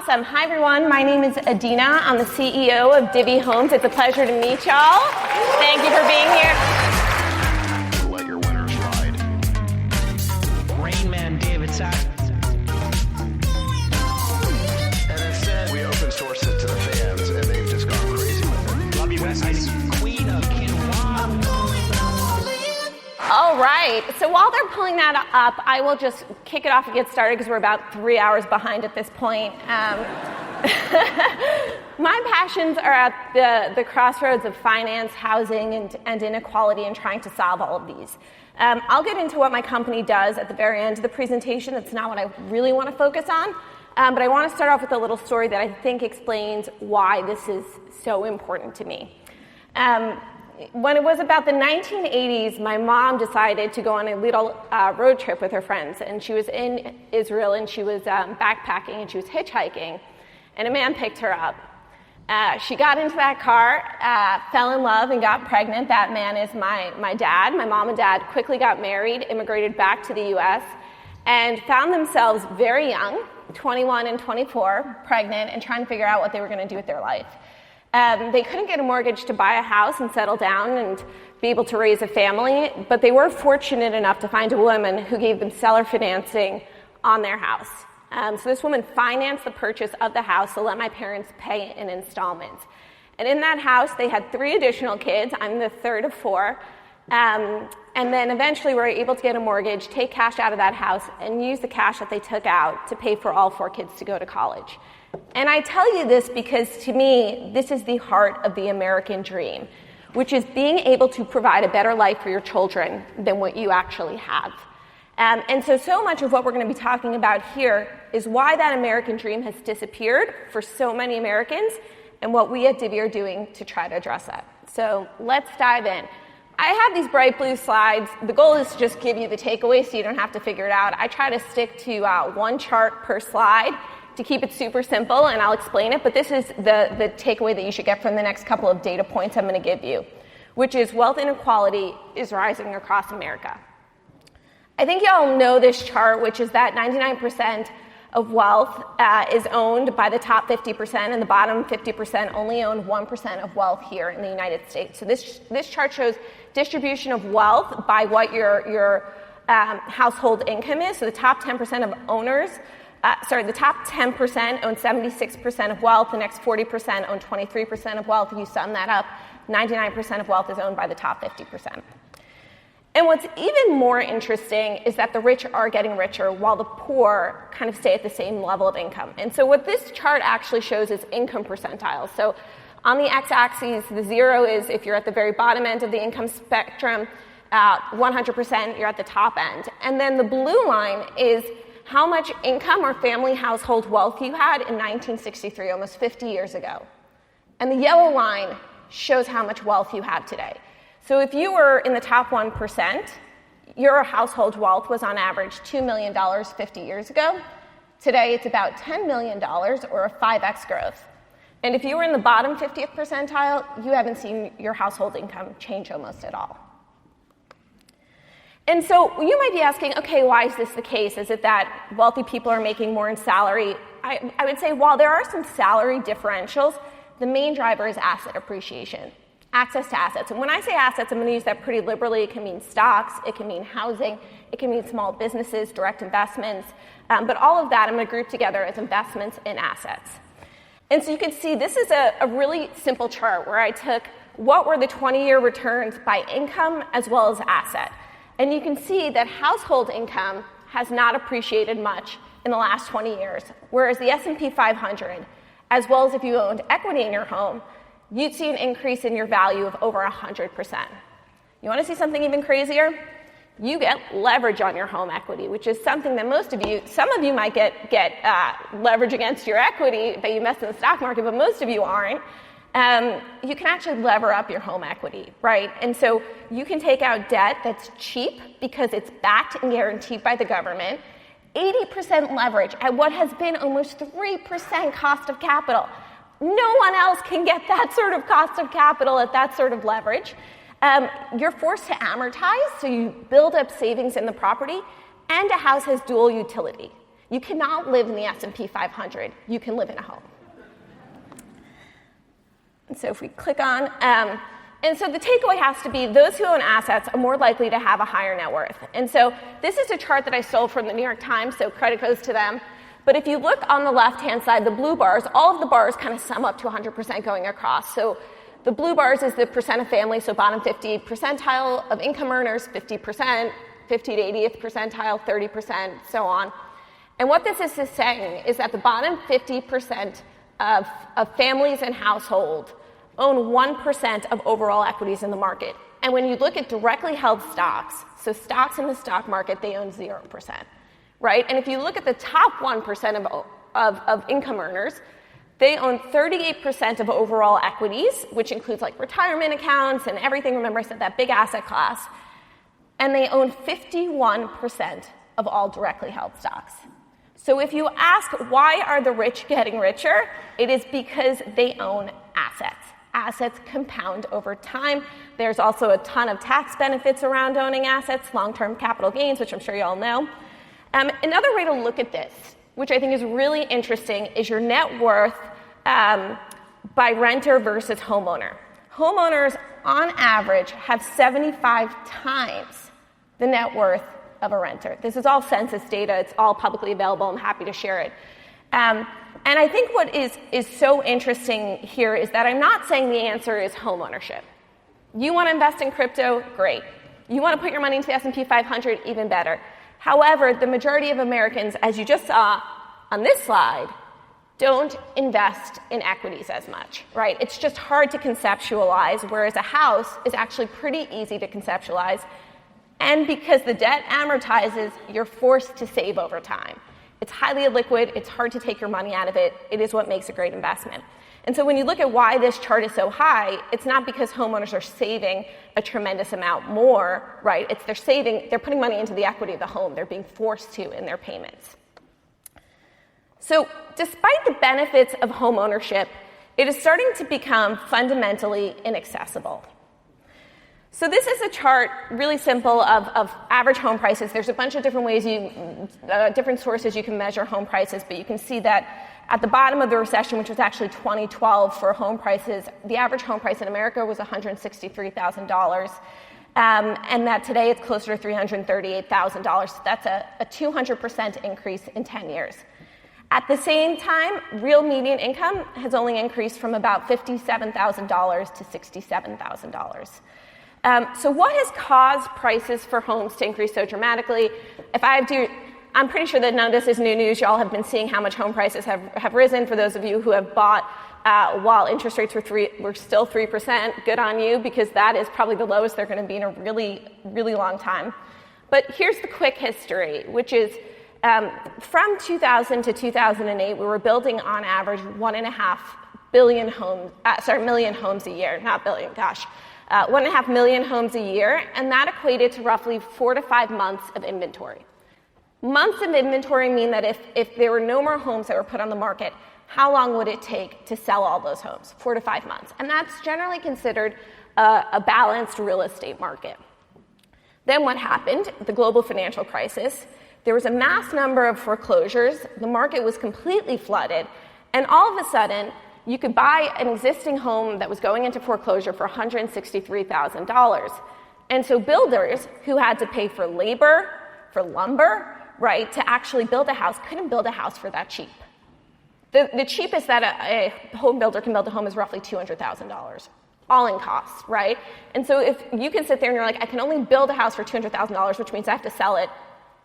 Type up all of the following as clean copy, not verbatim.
Awesome. Hi, everyone. My name is Adena. I'm the CEO of Divvy Homes. It's a pleasure to meet y'all. Thank you for being here. Let your winners ride. Rain Man David Sack. And instead, we open source it to the fans, and they've just gone crazy with it. Love you, Besties. Queen of Quinoa. All right. So while they're pulling that up, I will just kick it off and get started because we're about 3 hours behind at this point. My passions are at the crossroads of finance, housing, and inequality, and trying to solve all of these. I'll get into what my company does at the very end of the presentation. That's not what I really want to focus on. But I want to start off with a little story that I think explains why this is so important to me. When it was about the 1980s, my mom decided to go on a little road trip with her friends, and she was in Israel, and she was backpacking, and she was hitchhiking, and a man picked her up. She got into that car, fell in love, and got pregnant. That man is my dad. My mom and dad quickly got married, immigrated back to the U.S., and found themselves very young, 21 and 24, pregnant, and trying to figure out what they were going to do with their life. They couldn't get a mortgage to buy a house and settle down and be able to raise a family, but they were fortunate enough to find a woman who gave them seller financing on their house. So this woman financed the purchase of the house to let my parents pay in installments. And in that house, they had 3 additional kids. I'm the third of 4. And then eventually were able to get a mortgage, take cash out of that house, and use the cash that they took out to pay for all 4 kids to go to college. And I tell you this because, to me, this is the heart of the American dream, which is being able to provide a better life for your children than what you actually have. And so much of what we're going to be talking about here is why that American dream has disappeared for so many Americans and what we at Divvy are doing to try to address that. So let's dive in. I have these bright blue slides. The goal is to just give you the takeaway so you don't have to figure it out. I try to stick to 1 chart per slide to keep it super simple, and I'll explain it, but this is the takeaway that you should get from the next couple of data points I'm going to give you, which is wealth inequality is rising across America. I think you all know this chart, which is that 99% of wealth is owned by the top 50%, and the bottom 50% only own 1% of wealth here in the United States. So this chart shows distribution of wealth by what your household income is. So the top 10% of owners the top 10% own 76% of wealth. The next 40% own 23% of wealth. If you sum that up, 99% of wealth is owned by the top 50%. And what's even more interesting is that the rich are getting richer while the poor kind of stay at the same level of income. And so what this chart actually shows is income percentiles. So on the x-axis, the 0 is if you're at the very bottom end of the income spectrum, 100% you're at the top end. And then the blue line is how much income or family household wealth you had in 1963, almost 50 years ago. And the yellow line shows how much wealth you have today. So if you were in the top 1%, your household wealth was on average $2 million 50 years ago. Today, it's about $10 million, or a 5x growth. And if you were in the bottom 50th percentile, you haven't seen your household income change almost at all. And so you might be asking, okay, why is this the case? Is it that wealthy people are making more in salary? I would say while there are some salary differentials, the main driver is asset appreciation, access to assets. And when I say assets, I'm going to use that pretty liberally. It can mean stocks, it can mean housing, it can mean small businesses, direct investments. But all of that I'm going to group together as investments in assets. And so you can see this is a really simple chart where I took what were the 20-year returns by income as well as asset. And you can see that household income has not appreciated much in the last 20 years, whereas the S&P 500, as well as if you owned equity in your home, you'd see an increase in your value of over 100%. You want to see something even crazier? You get leverage on your home equity, which is something that some of you might get leverage against your equity that you invest in the stock market, but most of you aren't. You can actually lever up your home equity, right? And so you can take out debt that's cheap because it's backed and guaranteed by the government, 80% leverage at what has been almost 3% cost of capital. No one else can get that sort of cost of capital at that sort of leverage. You're forced to amortize, so you build up savings in the property, and a house has dual utility. You cannot live in the S&P 500. You can live in a home. And so if we click on, and so the takeaway has to be those who own assets are more likely to have a higher net worth. And so this is a chart that I stole from the New York Times, so credit goes to them. But if you look on the left-hand side, the blue bars, all of the bars kind of sum up to 100% going across. So the blue bars is the percent of families, so bottom 50 percentile of income earners, 50%, 50 to 80th percentile, 30%, so on. And what this is saying is that the bottom 50% of families and households own 1% of overall equities in the market. And when you look at directly held stocks, so stocks in the stock market, they own 0%, right? And if you look at the top 1% of income earners, they own 38% of overall equities, which includes like retirement accounts and everything. Remember I said that big asset class. And they own 51% of all directly held stocks. So if you ask why are the rich getting richer, it is because they own assets. Assets compound over time. There's also a ton of tax benefits around owning assets, long-term capital gains, which I'm sure you all know. Another way to look at this, which I think is really interesting, is your net worth by renter versus homeowner. Homeowners, on average, have 75 times the net worth of a renter. This is all census data. It's all publicly available. I'm happy to share it. And I think what is so interesting here is that I'm not saying the answer is home ownership. You want to invest in crypto? Great. You want to put your money into the S&P 500? Even better. However, the majority of Americans, as you just saw on this slide, don't invest in equities as much, right? It's just hard to conceptualize, whereas a house is actually pretty easy to conceptualize. And because the debt amortizes, you're forced to save over time. It's highly illiquid. It's hard to take your money out of it. It is what makes a great investment. And so when you look at why this chart is so high, it's not because homeowners are saving a tremendous amount more, right? It's they're putting money into the equity of the home. They're being forced to in their payments. So despite the benefits of home ownership, it is starting to become fundamentally inaccessible. So this is a chart, really simple, of average home prices. There's a bunch of different ways different sources you can measure home prices, but you can see that at the bottom of the recession, which was actually 2012 for home prices, the average home price in America was $163,000, and that today it's closer to $338,000. So that's a 200% increase in 10 years. At the same time, real median income has only increased from about $57,000 to $67,000. So what has caused prices for homes to increase so dramatically? I'm pretty sure that none of this is new news. You all have been seeing how much home prices have risen. For those of you who have bought while interest rates were still 3%, good on you, because that is probably the lowest they're going to be in a really, really long time. But here's the quick history, which is from 2000 to 2008, we were building on average 1.5 million homes a year, not billion, gosh. 1.5 million homes a year, and that equated to roughly 4 to 5 months of inventory. Months of inventory mean that if there were no more homes that were put on the market, how long would it take to sell all those homes? 4 to 5 months. And that's generally considered a balanced real estate market. Then what happened? The global financial crisis. There was a mass number of foreclosures. The market was completely flooded. And all of a sudden, you could buy an existing home that was going into foreclosure for $163,000. And so builders who had to pay for labor, for lumber, right, to actually build a house, couldn't build a house for that cheap. The cheapest that a home builder can build a home is roughly $200,000, all in costs, right? And so if you can sit there and you're like, I can only build a house for $200,000, which means I have to sell it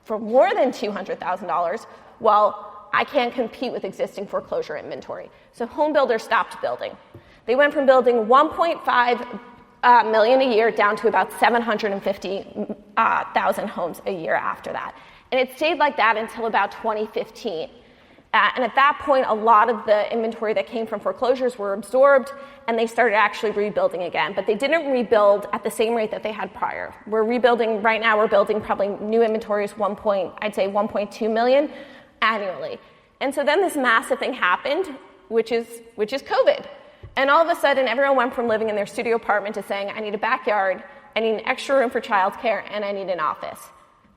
for more than $200,000, well, I can't compete with existing foreclosure inventory. So home builders stopped building. They went from building 1.5 million a year down to about 750,000 homes a year after that. And it stayed like that until about 2015. And at that point, a lot of the inventory that came from foreclosures were absorbed, and they started actually rebuilding again. But they didn't rebuild at the same rate that they had prior. We're rebuilding, right now we're building probably new inventories, 1.2 million annually. And so then this massive thing happened, which is COVID. And all of a sudden, everyone went from living in their studio apartment to saying, I need a backyard, I need an extra room for childcare, and I need an office.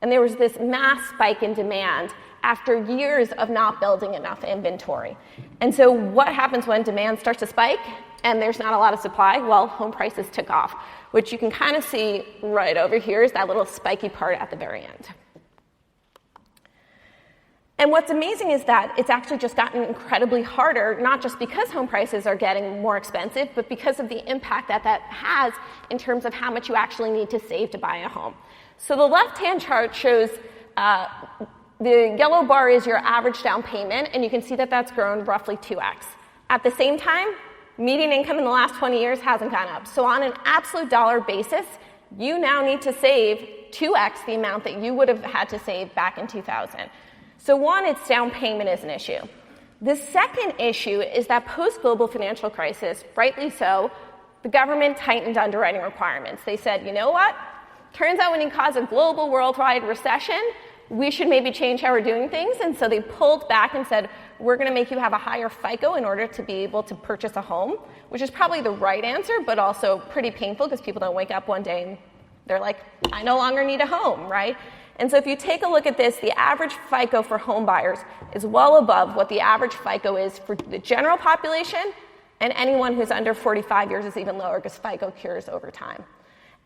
And there was this mass spike in demand after years of not building enough inventory. And so what happens when demand starts to spike and there's not a lot of supply? Well, home prices took off, which you can kind of see right over here is that little spiky part at the very end. And what's amazing is that it's actually just gotten incredibly harder, not just because home prices are getting more expensive, but because of the impact that that has in terms of how much you actually need to save to buy a home. So the left-hand chart shows the yellow bar is your average down payment, and you can see that that's grown roughly 2x. At the same time, median income in the last 20 years hasn't gone up. So on an absolute dollar basis, you now need to save 2x the amount that you would have had to save back in 2000. So one, it's down payment is an issue. The second issue is that post-global financial crisis, rightly so, the government tightened underwriting requirements. They said, you know what? Turns out when you cause a global worldwide recession, we should maybe change how we're doing things. And so they pulled back and said, we're going to make you have a higher FICO in order to be able to purchase a home, which is probably the right answer, but also pretty painful because people don't wake up one day and they're like, I no longer need a home, right? And so if you take a look at this, the average FICO for home buyers is well above what the average FICO is for the general population, and anyone who's under 45 years is even lower because FICO cures over time.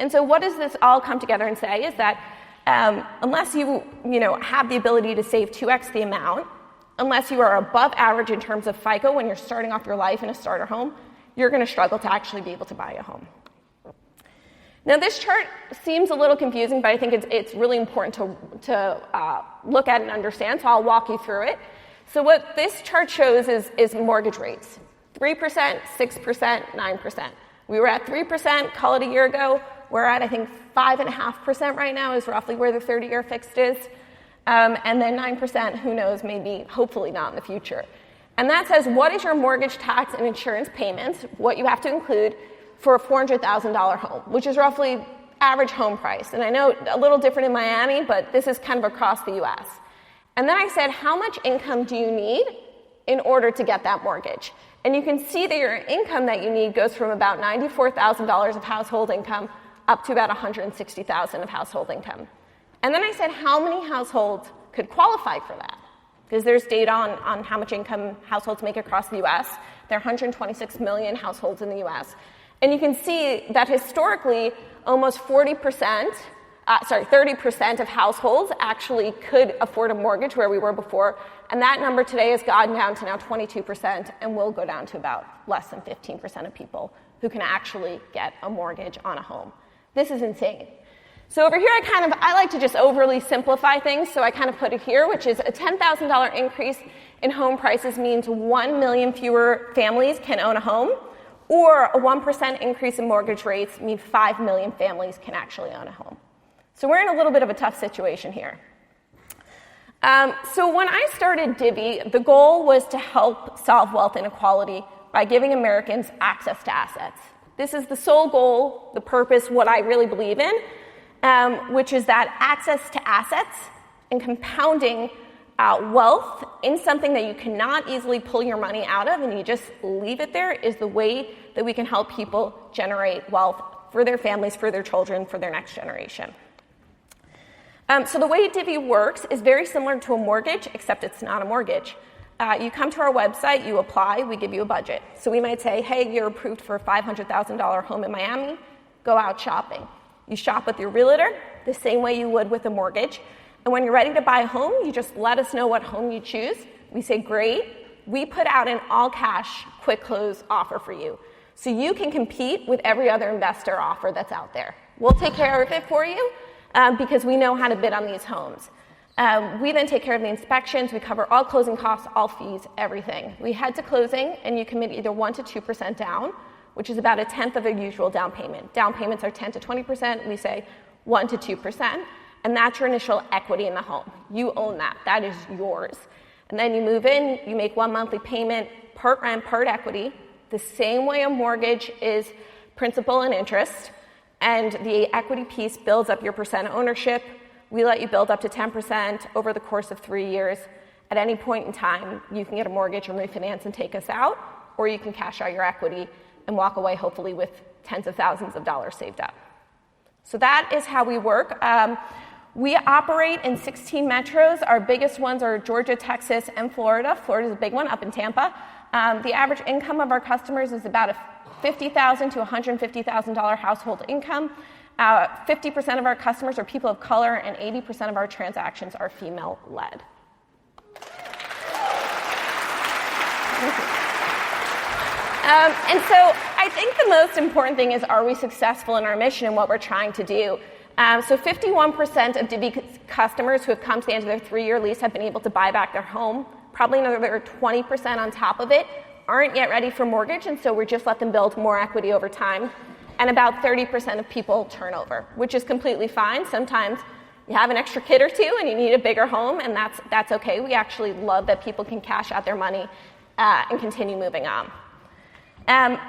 And so what does this all come together and say is that unless you have the ability to save 2x the amount, unless you are above average in terms of FICO when you're starting off your life in a starter home, you're going to struggle to actually be able to buy a home. Now, this chart seems a little confusing, but I think it's really important to look at and understand, so I'll walk you through it. So what this chart shows is mortgage rates, 3%, 6%, 9%. We were at 3%, call it a year ago. We're at, I think, 5.5% right now is roughly where the 30-year fixed is. And then 9%, who knows, maybe, hopefully not in the future. And that says, what is your mortgage, tax, and insurance payments, what you have to include for a $400,000 home, which is roughly average home price. And I know a little different in Miami, but this is kind of across the U.S. And then I said, how much income do you need in order to get that mortgage? And you can see that your income that you need goes from about $94,000 of household income up to about $160,000 of household income. And then I said, how many households could qualify for that? Because there's data on how much income households make across the U.S. There are 126 million households in the U.S. And you can see that historically, almost 30% of households actually could afford a mortgage where we were before. And that number today has gone down to now 22% and will go down to about less than 15% of people who can actually get a mortgage on a home. This is insane. So over here, I like to just overly simplify things, so I kind of put it here, which is a $10,000 increase in home prices means 1 million fewer families can own a home, or a 1% increase in mortgage rates means 5 million families can actually own a home. So we're in a little bit of a tough situation here. So when I started Divvy, the goal was to help solve wealth inequality by giving Americans access to assets. This is the sole goal, the purpose, what I really believe in, which is that access to assets and compounding wealth in something that you cannot easily pull your money out of and you just leave it there is the way that we can help people generate wealth for their families, for their children, for their next generation. So the way Divvy works is very similar to a mortgage, except it's not a mortgage. You come to our website, you apply, we give you a budget. So we might say, hey, you're approved for a $500,000 home in Miami, go out shopping. You shop with your realtor the same way you would with a mortgage. And when you're ready to buy a home, you just let us know what home you choose. We say, great. We put out an all-cash, quick close offer for you. So you can compete with every other investor offer that's out there. We'll take care of it for you because we know how to bid on these homes. We then take care of the inspections. We cover all closing costs, all fees, everything. We head to closing, and you commit either 1% to 2% down, which is about a tenth of a usual down payment. Down payments are 10 to 20%. We say 1% to 2%. And that's your initial equity in the home. You own that. That is yours. And then you move in, you make one monthly payment, part rent, part equity, the same way a mortgage is principal and interest, and the equity piece builds up your percent ownership. We let you build up to 10% over the course of 3 years. At any point in time, you can get a mortgage and refinance and take us out, or you can cash out your equity and walk away, hopefully, with tens of thousands of dollars saved up. So that is how we work. We operate in 16 metros. Our biggest ones are Georgia, Texas, and Florida. Florida's a big one up in Tampa. The average income of our customers is about a $50,000 to $150,000 household income. 50% of our customers are people of color, and 80% of our transactions are female-led. And so I think the most important thing is, are we successful in our mission and what we're trying to do? So 51% of Divvy customers who have come to the end of their 3-year lease have been able to buy back their home. Probably another 20% on top of it aren't yet ready for mortgage, and so we just let them build more equity over time. And about 30% of people turn over, which is completely fine. Sometimes you have an extra kid or two and you need a bigger home, and that's okay. We actually love that people can cash out their money and continue moving on.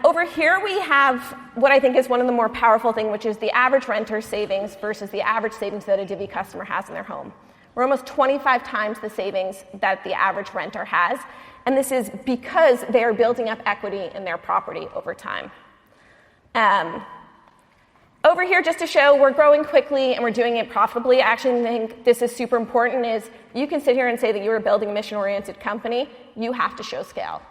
Over here we have what I think is one of the more powerful things, which is the average renter savings versus the average savings that a Divvy customer has in their home. We're almost 25 times the savings that the average renter has, and this is because they are building up equity in their property over time. Over here, just to show we're growing quickly and we're doing it profitably, I actually think this is super important, is you can sit here and say that you are building a mission-oriented company. You have to show scale.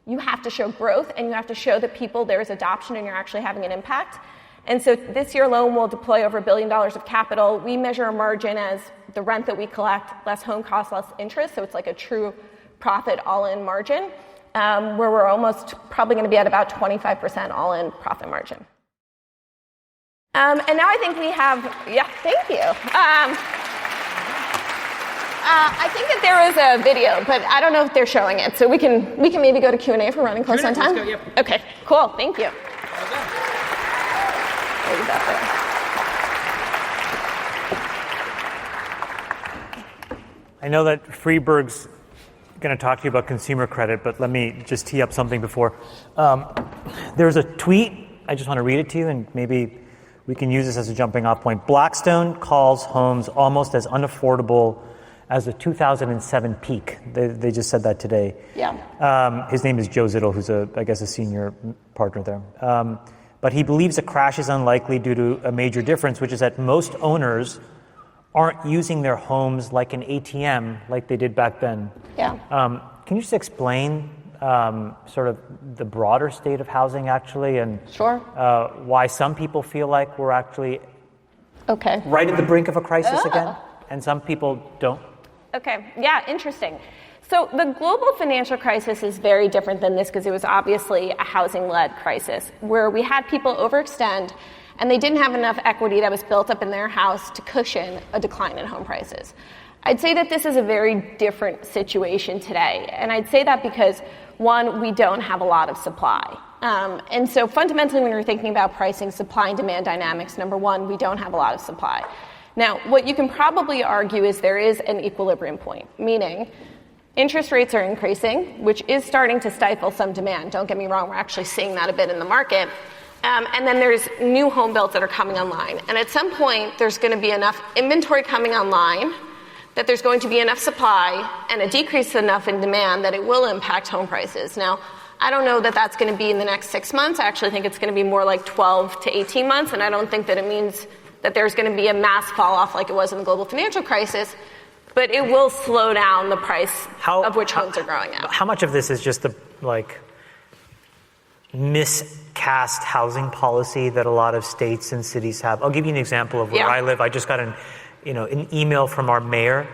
You have to show growth, and you have to show that there is adoption and you're actually having an impact. And so this year alone, we'll deploy over $1 billion of capital. We measure a margin as the rent that we collect, less home costs, less interest. So it's like a true profit all-in margin, where we're almost probably going to be at about 25% all-in profit margin. And now I think we have, thank you. I think that there is a video, but I don't know if they're showing it. So we can maybe go to Q&A if we're running close on time. Let's go, yep. Okay, cool. Thank you. Well done. Leave that there. I know that Freeberg's going to talk to you about consumer credit, but let me just tee up something before. There's a tweet. I just want to read it to you, and maybe we can use this as a jumping off point. Blackstone calls homes almost as unaffordable as the 2007 peak. They just said that today. Yeah. His name is Joe Zittel, who's a senior partner there. But he believes a crash is unlikely due to a major difference, which is that most owners aren't using their homes like an ATM like they did back then. Yeah. Can you just explain sort of the broader state of housing, actually, and Sure. Why some people feel like we're actually right at the brink of a crisis again, and some people don't? Okay, yeah, interesting. So the global financial crisis is very different than this because it was obviously a housing-led crisis where we had people overextend and they didn't have enough equity that was built up in their house to cushion a decline in home prices. I'd say that this is a very different situation today, and I'd say that because, one, we don't have a lot of supply. And so fundamentally when you're thinking about pricing, supply and demand dynamics, number one, we don't have a lot of supply. Now, what you can probably argue is there is an equilibrium point, meaning interest rates are increasing, which is starting to stifle some demand. Don't get me wrong, we're actually seeing that a bit in the market. And then there's new home builds that are coming online. And at some point, there's going to be enough inventory coming online that there's going to be enough supply and a decrease enough in demand that it will impact home prices. Now, I don't know that that's going to be in the next 6 months. I actually think it's going to be more like 12 to 18 months, and I don't think that it means that there's going to be a mass fall off like it was in the global financial crisis, but it will slow down the price of which homes are growing at. How much of this is just the miscast housing policy that a lot of states and cities have? I'll give you an example of where I live. I just got an email from our mayor,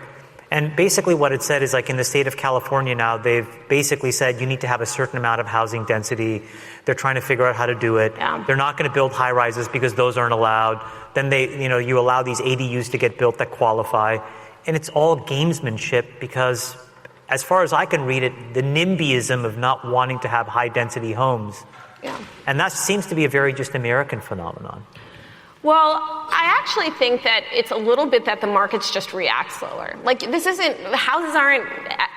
and basically what it said is, like, in the state of California now, they've basically said you need to have a certain amount of housing density. They're trying to figure out how to do it. Yeah. They're not going to build high rises because those aren't allowed. Then you allow these ADUs to get built that qualify. And it's all gamesmanship because, as far as I can read it, the NIMBYism of not wanting to have high density homes. Yeah. And that seems to be a very just American phenomenon. Well, I actually think that it's a little bit that the markets just react slower. Like, houses aren't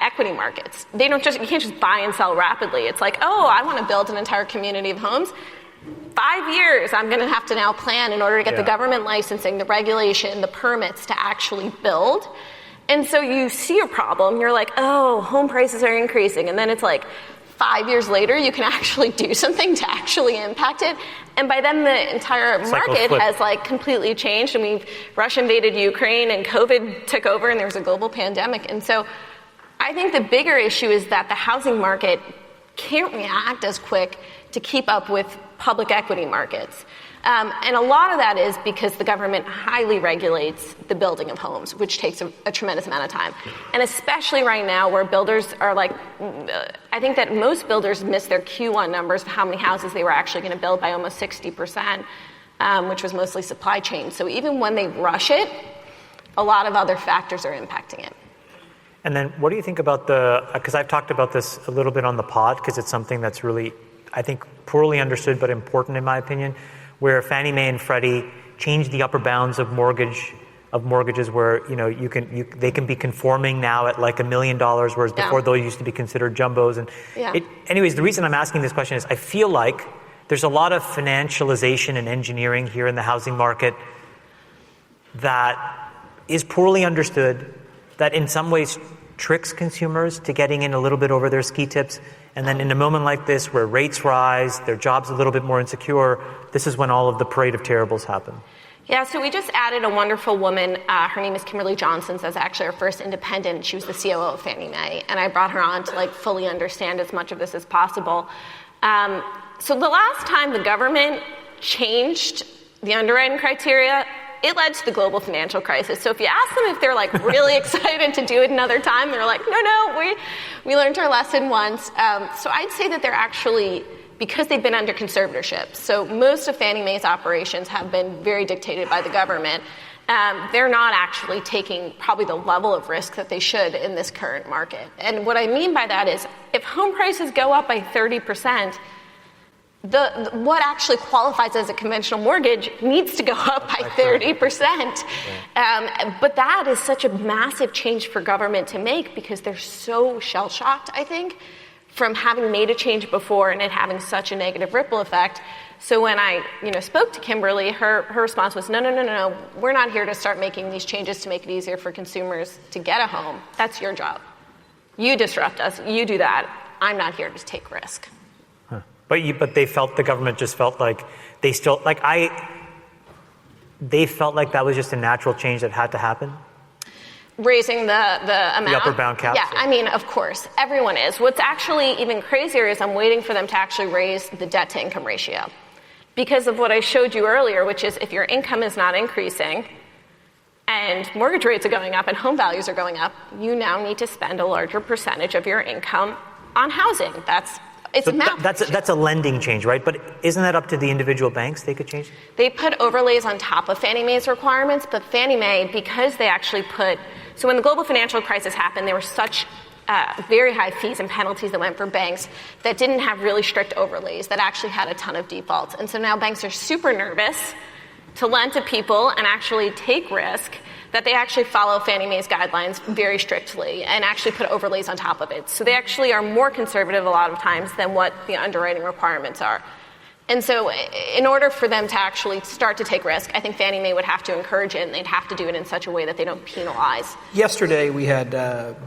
equity markets. You can't just buy and sell rapidly. It's like, I want to build an entire community of homes. 5 years I'm going to have to now plan in order to get the government licensing, the regulation, the permits to actually build. And so you see a problem, you're like, home prices are increasing. And then it's like 5 years later, you can actually do something to actually impact it. And by then, the entire market has like completely changed. I mean, Russia invaded Ukraine and COVID took over and there was a global pandemic. And so I think the bigger issue is that the housing market can't react as quick to keep up with public equity markets. And a lot of that is because the government highly regulates the building of homes, which takes a tremendous amount of time. And especially right now where builders are like, I think that most builders missed their Q1 numbers of how many houses they were actually going to build by almost 60%, which was mostly supply chain. So even when they rush it, a lot of other factors are impacting it. And then what do you think about because I've talked about this a little bit on the pod, because it's something that's really, I think, poorly understood but important in my opinion, where Fannie Mae and Freddie changed the upper bounds of mortgages where, they can be conforming now at like $1 million, whereas before those used to be considered jumbos. And anyways, the reason I'm asking this question is I feel like there's a lot of financialization and engineering here in the housing market that is poorly understood, that in some ways tricks consumers to getting in a little bit over their ski tips. And then in a moment like this where rates rise, their job's a little bit more insecure, this is when all of the parade of terribles happen. Yeah, so we just added a wonderful woman. Her name is Kimberly Johnson. That's actually our first independent. She was the COO of Fannie Mae. And I brought her on to fully understand as much of this as possible. So the last time the government changed the underwriting criteria, it led to the global financial crisis. So if you ask them if they're really excited to do it another time, they're like, no, we learned our lesson once. So I'd say that they're actually, because they've been under conservatorship, so most of Fannie Mae's operations have been very dictated by the government. They're not actually taking probably the level of risk that they should in this current market. And what I mean by that is if home prices go up by 30%, what actually qualifies as a conventional mortgage needs to go up by 30%. But that is such a massive change for government to make because they're so shell-shocked, I think, from having made a change before and it having such a negative ripple effect. So when I spoke to Kimberly, her response was, no, we're not here to start making these changes to make it easier for consumers to get a home. That's your job. You disrupt us. You do that. I'm not here to take risk. But the government just felt like they felt like that was just a natural change that had to happen? Raising the amount? The upper bound cap? Yeah, I mean, of course. Everyone is. What's actually even crazier is I'm waiting for them to actually raise the debt to income ratio. Because of what I showed you earlier, which is if your income is not increasing and mortgage rates are going up and home values are going up, you now need to spend a larger percentage of your income on housing. That's a lending change, right? But isn't that up to the individual banks? They could change? They put overlays on top of Fannie Mae's requirements, but Fannie Mae, because they actually so when the global financial crisis happened, there were such very high fees and penalties that went for banks that didn't have really strict overlays, that actually had a ton of defaults. And so now banks are super nervous to lend to people and actually take risk, that they actually follow Fannie Mae's guidelines very strictly and actually put overlays on top of it. So they actually are more conservative a lot of times than what the underwriting requirements are. And so in order for them to actually start to take risk, I think Fannie Mae would have to encourage it, and they'd have to do it in such a way that they don't penalize. Yesterday we had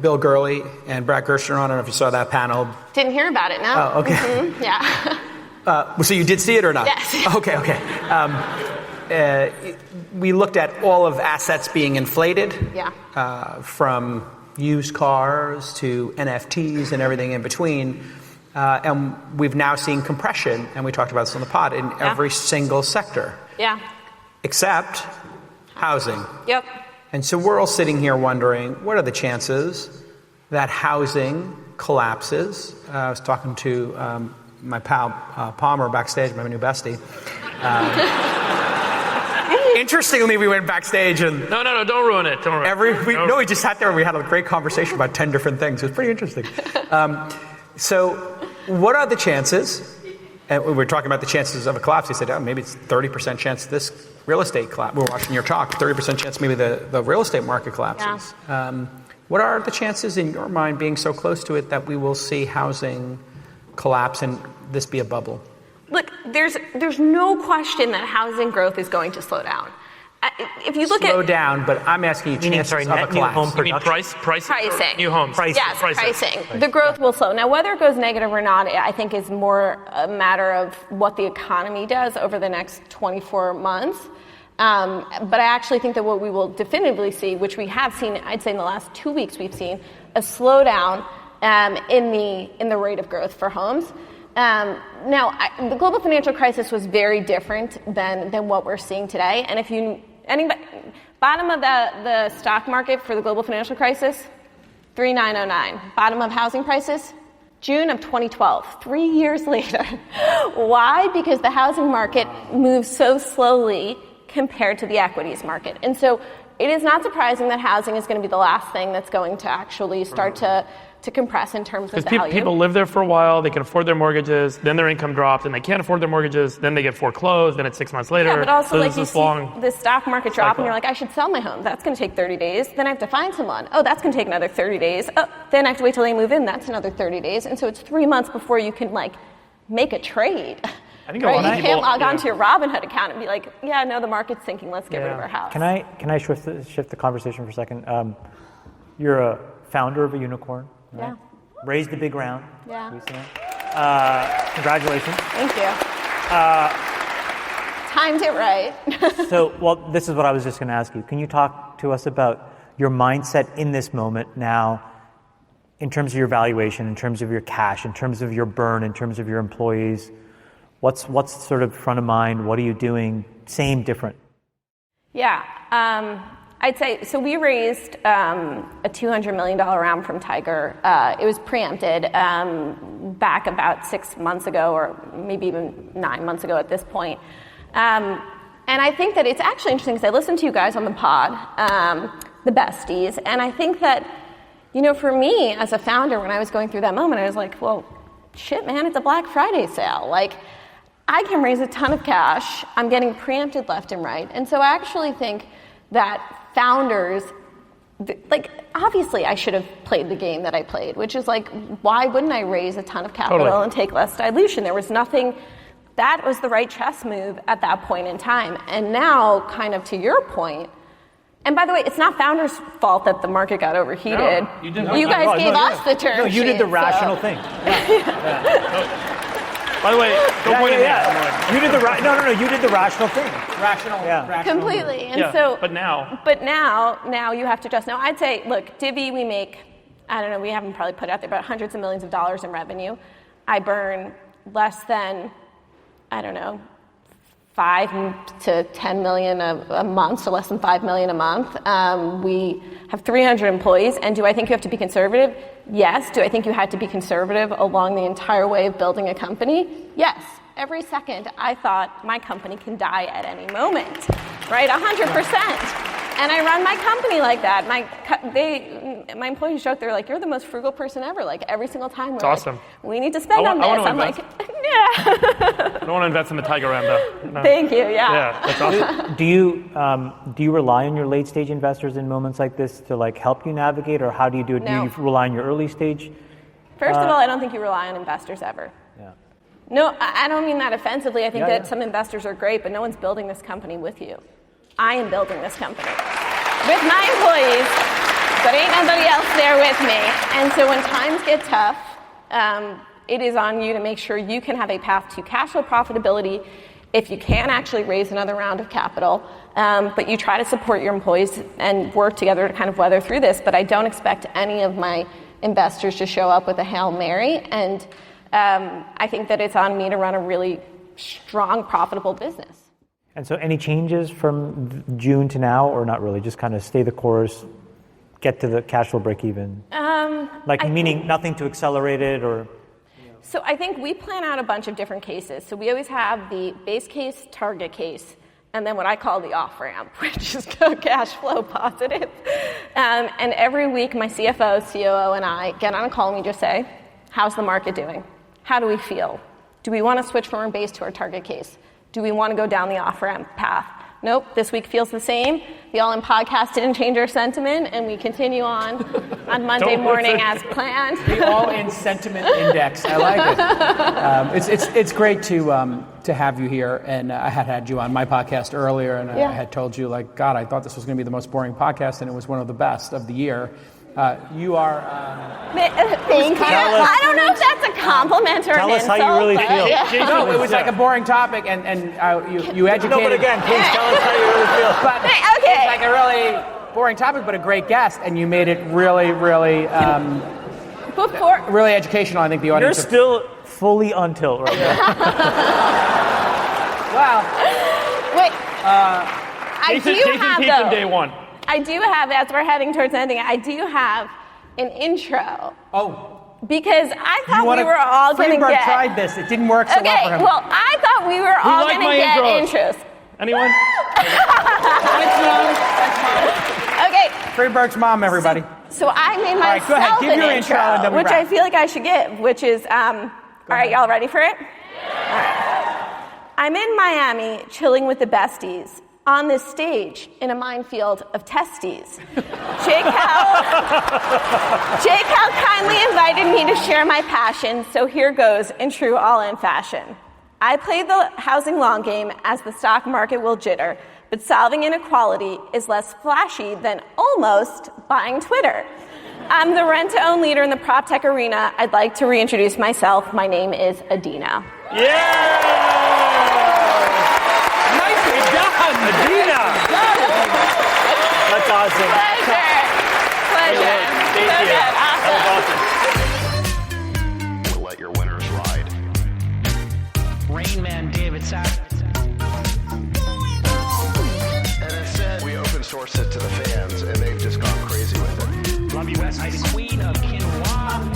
Bill Gurley and Brad Gerstner on. I don't know if you saw that panel. Didn't hear about it, no. Oh, okay. Mm-hmm. Yeah. So you did see it or not? Yes. Okay. We looked at all of assets being inflated, from used cars to NFTs and everything in between. And we've now seen compression, and we talked about this on the pod, in every single sector. Yeah. Except housing. Yep. And so we're all sitting here wondering, what are the chances that housing collapses? I was talking to my pal Palmer backstage, my new bestie. Interestingly, we went backstage and... No, don't ruin it. Don't ruin it. We just sat there and we had a great conversation about 10 different things. It was pretty interesting. So what are the chances? And we were talking about the chances of a collapse. He said, maybe it's 30% chance this real estate collapse. We were watching your talk. 30% chance maybe the real estate market collapses. Yeah. What are the chances in your mind, being so close to it, that we will see housing collapse and this be a bubble? Look, there's no question that housing growth is going to slow down. if you look slow at down, but I'm asking you chances of a net new home collapse. You mean production. pricing? New homes. yes, pricing. The growth will slow. Now, whether it goes negative or not, I think is more a matter of what the economy does over the next 24 months. But I actually think that what we will definitively see, which we have seen, I'd say in the last 2 weeks, we've seen a slowdown in the rate of growth for homes. Now, the global financial crisis was very different than what we're seeing today. And if anybody, bottom of the stock market for the global financial crisis, 3909. Bottom of housing prices, June of 2012, 3 years later. Why? Because the housing market moves so slowly compared to the equities market. And so it is not surprising that housing is going to be the last thing that's going to actually start to compress in terms of value. Because people live there for a while, they can afford their mortgages, then their income drops, and they can't afford their mortgages, then they get foreclosed, then it's 6 months later. Yeah, but also so like you see the stock market drop cycle. and you're like, I should sell my home. That's going to take 30 days. Then I have to find someone. Oh, that's going to take another 30 days. Oh, then I have to wait till they move in. That's another 30 days. And so it's 3 months before you can make a trade. I think a lot of You people, can't log on to your Robinhood account and be like, yeah, no, the market's thinking, let's get rid of our house. Can I shift the conversation for a second? You're a founder of a unicorn, right? Yeah. Raised a big round. Yeah. Recently. Congratulations. Thank you. Timed it right. This is what I was just going to ask you. Can you talk to us about your mindset in this moment now, in terms of your valuation, in terms of your cash, in terms of your burn, in terms of your employees? What's sort of front of mind? What are you doing? Same, different? Yeah. I'd say, so we raised a $200 million round from Tiger. It was preempted back about 6 months ago, or maybe even 9 months ago at this point. And I think that it's actually interesting because I listened to you guys on the pod, the Besties, and I think that, for me as a founder, when I was going through that moment, I was like, well, shit, man, it's a Black Friday sale. I can raise a ton of cash. I'm getting preempted left and right. And so I actually think that founders, obviously I should have played the game that I played, which is why wouldn't I raise a ton of capital and take less dilution? There was nothing, that was the right chess move at that point in time. And now, kind of to your point, and by the way, it's not founders' fault that the market got overheated. No, you didn't. You guys gave us the term. No, you did the sheet, rational so. thing. By the way, don't point at me. You did you did the rational thing. Rational. Completely. And But now you have to adjust. Now, I'd say, look, Divvy, we make, I don't know, we haven't probably put out there, but hundreds of millions of dollars in revenue. I burn less than, I don't know, 5 to 10 million a month, so less than 5 million a month. We have 300 employees, and do I think you have to be conservative? Yes. Do I think you had to be conservative along the entire way of building a company? Yes. Every second, I thought my company can die at any moment, right? 100%. And I run my company like that. My employees joke, they're like, you're the most frugal person ever. Every single time we're awesome. We need to spend on this. I'm like, yeah. I don't want to invest in the Tiger round, though. No. Thank you, Yeah, that's awesome. Do you rely on your late stage investors in moments like this to help you navigate, or how do you do it? No. Do you rely on your early stage? First of all, I don't think you rely on investors ever. Yeah. No, I don't mean that offensively. I think that some investors are great, but no one's building this company with you. I am building this company with my employees, but ain't nobody else there with me. And so when times get tough, it is on you to make sure you can have a path to cash flow profitability if you can actually raise another round of capital. But you try to support your employees and work together to kind of weather through this. But I don't expect any of my investors to show up with a Hail Mary. And I think that it's on me to run a really strong, profitable business. And so any changes from June to now, or not really, just kind of stay the course, get to the cash flow break even? Meaning nothing to accelerate it, or? So I think we plan out a bunch of different cases. So we always have the base case, target case, and then what I call the off-ramp, which is cash flow positive. And every week my CFO, COO, and I get on a call and we just say, how's the market doing? How do we feel? Do we want to switch from our base to our target case? Do we want to go down the off-ramp path? Nope, this week feels the same. The All In podcast didn't change our sentiment, and we continue on Monday morning as planned. The All-In Sentiment Index. I like it. It's great to have you here, and I had you on my podcast earlier, and I had told you, like, God, I thought this was going to be the most boring podcast, and it was one of the best of the year. You are... Thank you. I don't know if that's a compliment or an insult. Tell us how you really feel. No, it was like a boring topic, and you educated... No, but again, please tell us how you really feel. But okay. It's like a really boring topic, but a great guest, and you made it really, really... really educational, I think the audience... You're still fully on tilt right now. Wow. Wait. I do have, Jason though. day one. I do have, as we're heading towards ending, I do have an intro. Oh. Because I thought we were all going to get... tried this. It didn't work so well for him. Well, I thought we were all going to get intros. Anyone? Okay. Freeberg's mom, everybody. So I made All right, go ahead. myself Give an your intro, and then we which wrap. I feel like I should give, which is, all right, y'all ready for it? All right. I'm in Miami, chilling with the besties, on this stage in a minefield of testes. Jake Cal kindly invited me to share my passion, so here goes in true all-in fashion. I play the housing long game as the stock market will jitter, but solving inequality is less flashy than almost buying Twitter. I'm the rent-to-own leader in the prop tech arena. I'd like to reintroduce myself. My name is Adena. Nicely done, Adena! That's awesome. Pleasure. Thank So you. good. Awesome. We'll let your winners ride. Rain Man David Sack. And instead, we open source it to the fans, and they've just gone crazy with it. Love you, West. The Queen of Quinoa.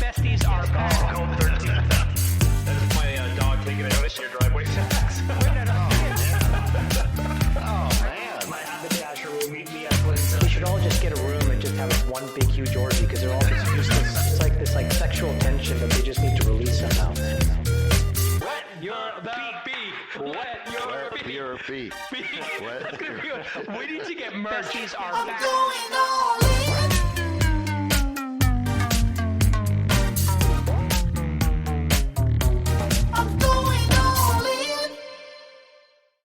Besties are back. That is my dog taking a notice in your driveway. We should all just get a room and just have one big huge orgy because they're all just useless. It's like this sexual tension that they just need to release somehow. Wet your beak. Wet your Your feet. beak. We need to get merch. Besties are back.